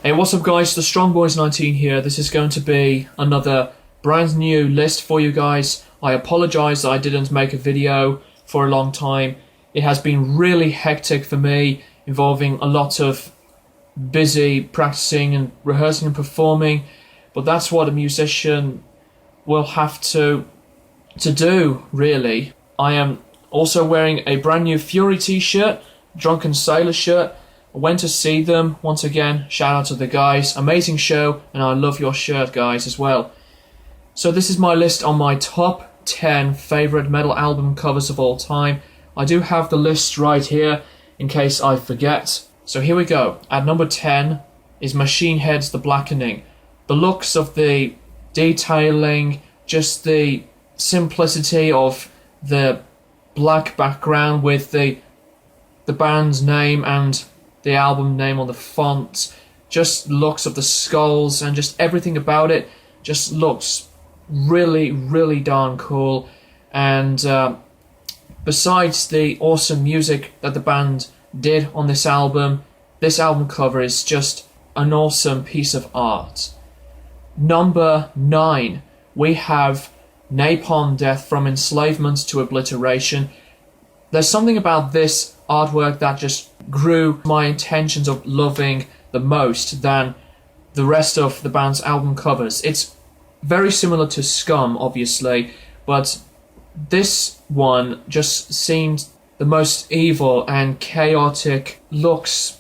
Hey, what's up guys, the StrongBoys19 here. This is going to be another brand new list for you guys. I apologise that I didn't make a video for a long time. It has been really hectic for me, involving a lot of busy practicing and rehearsing and performing, but that's what a musician will have to do, really. I am also wearing a brand new Fury t-shirt, Drunken Sailor shirt. I went to see them, once again, shout out to the guys, amazing show, and I love your shirt guys as well. So this is my list on my top 10 favourite metal album covers of all time. I do have the list right here, in case I forget. So here we go. At number 10 is Machine Head's The Blackening. The looks of the detailing, just the simplicity of the black background with the band's name and the album name on the font, just looks of the skulls and just everything about it just looks really darn cool. And besides the awesome music that the band did on this album cover is just an awesome piece of art. Number 9, we have Napalm Death, From Enslavement to Obliteration. There's something about this artwork that just grew my intentions of loving the most than the rest of the band's album covers. It's very similar to Scum, obviously, but this one just seemed the most evil and chaotic. Looks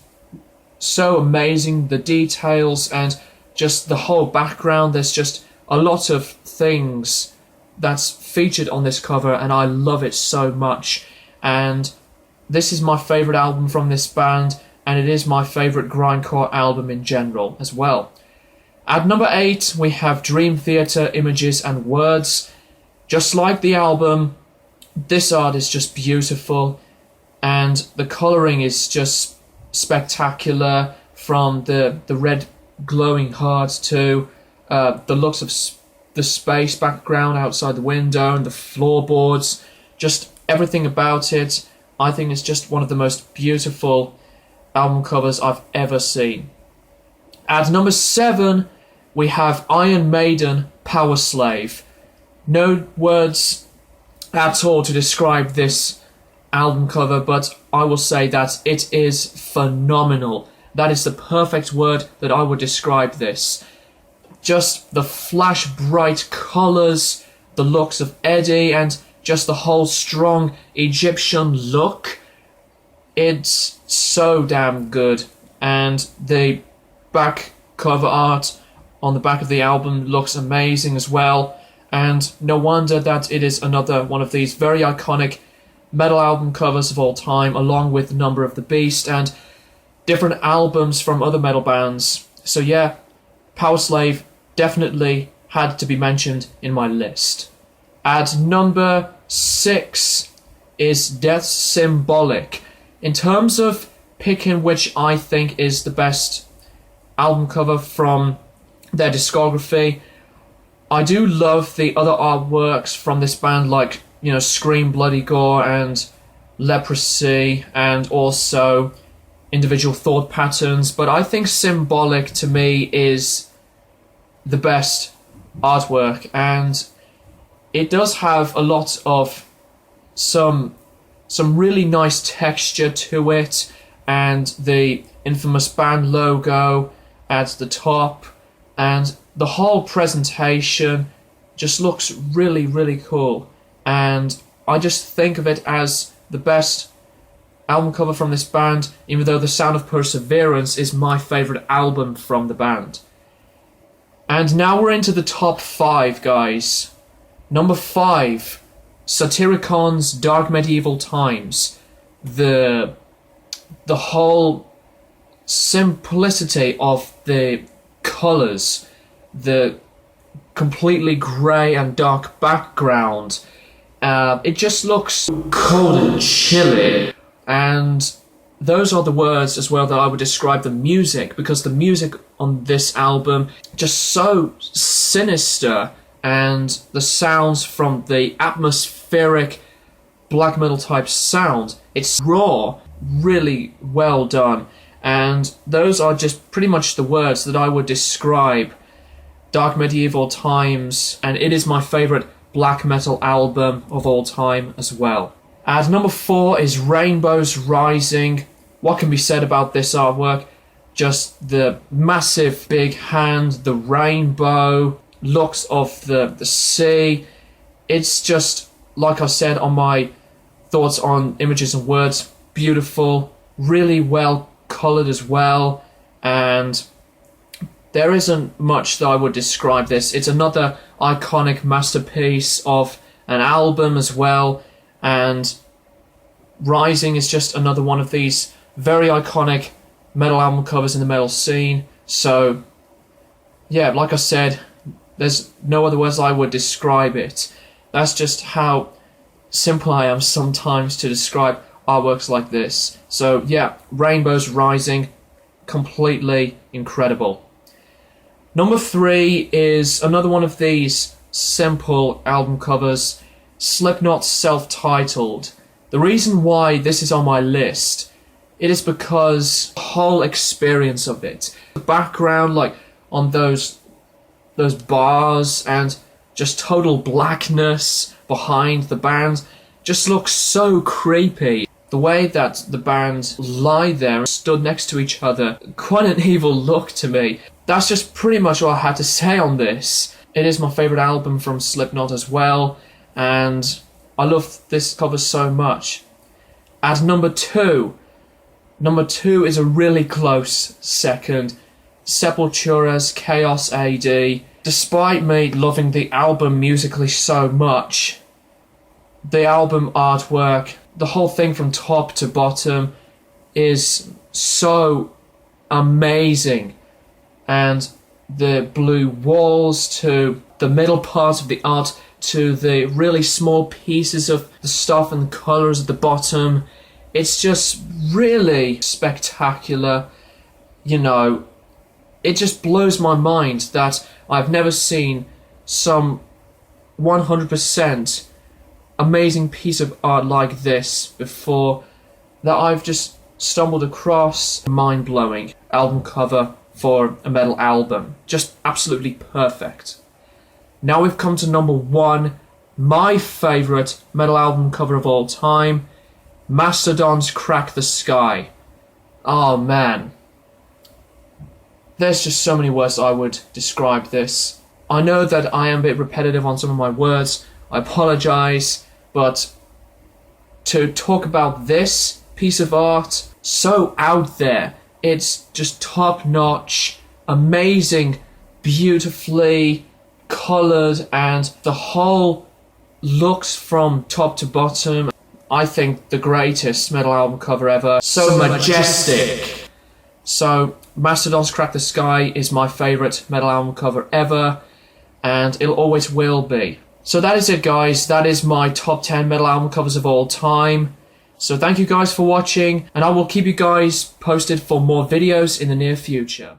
so amazing, the details and just the whole background. There's just a lot of things that's featured on this cover and I love it so much. And this is my favourite album from this band, and it is my favourite grindcore album in general as well. At number 8, we have Dream Theater, Images and Words. Just like the album, this art is just beautiful, and the colouring is just spectacular, from the red glowing heart to the looks of the space background outside the window and the floorboards. Just everything about it, I think it's just one of the most beautiful album covers I've ever seen. At number 7, we have Iron Maiden, Power Slave. No words at all to describe this album cover, but I will say that it is phenomenal. That is the perfect word that I would describe this. Just the flash bright colours, the looks of Eddie, and just the whole strong Egyptian look. It's so damn good. And the back cover art on the back of the album looks amazing as well. And no wonder that it is another one of these very iconic metal album covers of all time, along with Number of the Beast and different albums from other metal bands. So yeah, Power Slave definitely had to be mentioned in my list. At number 6 is Death's Symbolic. In terms of picking which I think is the best album cover from their discography, I do love the other artworks from this band, like, you know, Scream Bloody Gore and Leprosy, and also Individual Thought Patterns, but I think Symbolic to me is the best artwork, and it does have a lot of some really nice texture to it, and the infamous band logo at the top, and the whole presentation just looks really cool, and I just think of it as the best album cover from this band, even though The Sound of Perseverance is my favourite album from the band. And now we're into the top 5, guys. Number 5, Satyricon's Dark Medieval Times. The whole simplicity of the colours, the completely grey and dark background, it just looks cold and chilly. And those are the words as well that I would describe the music, because the music on this album just so sinister, and the sounds from the atmospheric black metal type sound, it's raw, really well done. And those are just pretty much the words that I would describe Dark Medieval Times, and it is my favourite black metal album of all time as well. At number 4 is Rainbows Rising. What can be said about this artwork? Just the massive big hand, the rainbow, looks of the sea. It's just, like I said on my thoughts on images and words, beautiful, really well coloured as well, and there isn't much that I would describe this. It's another iconic masterpiece of an album as well, and Rising is just another one of these very iconic metal album covers in the metal scene. So yeah, like I said, there's no other words I would describe it. That's just how simple I am sometimes to describe artworks like this. So yeah, Rainbows Rising, completely incredible. Number 3 is another one of these simple album covers, Slipknot's self-titled. The reason why this is on my list, it is because the whole experience of it. The background, like on those bars, and just total blackness behind the band, just looks so creepy. The way that the band lie there, stood next to each other, quite an evil look to me. That's just pretty much all I had to say on this. It is my favourite album from Slipknot as well, and I love this cover so much. At number 2 is a really close second, Sepultura's Chaos AD. Despite me loving the album musically so much, the album artwork, the whole thing from top to bottom is so amazing. And the blue walls to the middle part of the art to the really small pieces of the stuff and the colours at the bottom, it's just really spectacular. You know, it just blows my mind that I've never seen some 100% amazing piece of art like this before, that I've just stumbled across. Mind-blowing album cover for a metal album. Just absolutely perfect. Now we've come to number 1, my favourite metal album cover of all time, Mastodon's Crack the Sky. Oh man. There's just so many words I would describe this. I know that I am a bit repetitive on some of my words, I apologise, but to talk about this piece of art, so out there, it's just top-notch, amazing, beautifully coloured, and the whole looks from top to bottom. I think the greatest metal album cover ever. So majestic. So Mastodon's Crack the Sky is my favourite metal album cover ever, and it always will be. So that is it, guys. That is my top 10 metal album covers of all time. So thank you guys for watching, and I will keep you guys posted for more videos in the near future.